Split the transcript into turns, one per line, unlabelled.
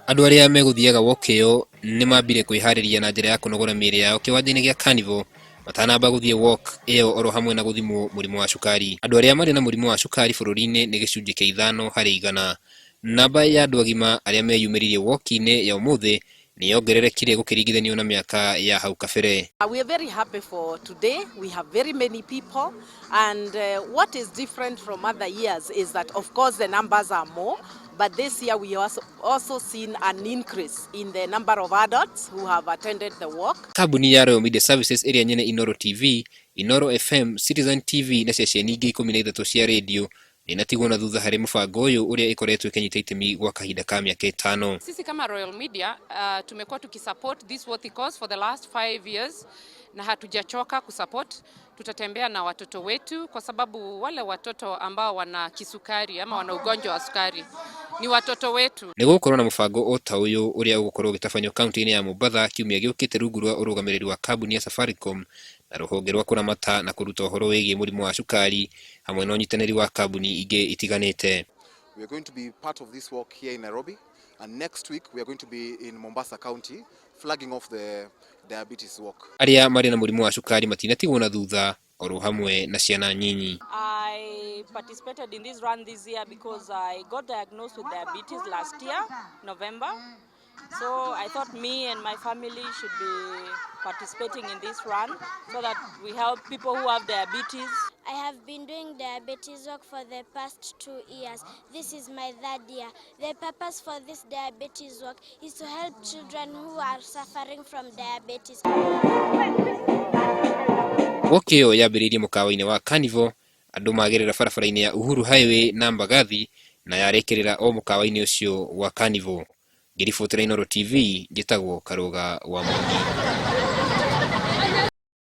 Andũ arĩa megũthiaga walk ĩyo nĩ mambire kwĩharĩria na njĩra ya kũnogora mĩĩrĩ yao kĩwanja-inĩ gĩa Carnival matanamba gũthiĩ walk ĩyo oro hamwe na gũthimwo mũrimũ wa cukari. Andũ arĩa marĩ na mũrimũ wa cukari bũrũri-inĩ nĩ gĩcunjĩ kĩa 5%. Namba ya andũ agima arĩa meyumĩririe walk-inĩ ya ũmũthĩ nĩ yongererekire gũkĩringithanio na mĩaka ya hau kabere.
We are very happy for today. We have very many people, and what is different from other years is that of course the numbers are more, but this year we also seen an increase in the number of adults who have attended the walk.
Kambuni ya Royal Media Services ĩrĩa nyene Inoro TV, Inoro FM, Citizen TV na ceceni ingĩ 13 cia radio inatigwo na thutha harĩ mũbango ũyũ ũrĩa ĩkoretwo ĩkĩnyita itemi gwa kahinda ka mĩaka 5.
Sisi kama Royal Media tumekuwa tukisupport this worthy cause for the last 5 years na hatujachoka kusupport. Tutatembea na watoto wetu kwa sababu wale watoto ambao wana kisukari ama wana ugonjwa wa sukari ni watoto wetu.
Nĩ gũkorwo na mũbango o ta ũyũ ũrĩa ũgũkorwo ũgĩtabanio kaunti-inĩ ya Mombasa kiumia gĩũkĩte rungu rwa ũrũgamĩrĩri wa kambuni ya Safaricom na rũhonge rwa kũramata na kũruta ũhoro wĩgiĩ mũrimũ wa cukari hamwe na ũnyitanĩri wa kambuni ingĩ itiganĩte.
We are going to be part of this walk here in Nairobi, and next week we are going to be in Mombasa County flagging off the diabetes walk.
Arĩa marĩ na mũrimũ wa cukari matinatigwo na thutha oro hamwe na ciana nyinyi.
I participated in this run this year because I got diagnosed with diabetes last year, November. So I thought me and my family should be participating in this run so that we help people who have diabetes.
I have been doing diabetes walk for the past 2 years. This is my 3rd year. The purpose for this diabetes walk is to help children who are suffering from diabetes.
Walk ĩyo yambĩrĩirie mũkawa-inĩ wa Carnival, andũ magerera barabara-inĩ ya Uhuru Highway na Mbagathi na yarekerera o mũkawa-inĩ ũcio wa Carnival. Ngĩribotera Inoro TV, njĩtagwo Karũga wa Mũnyi.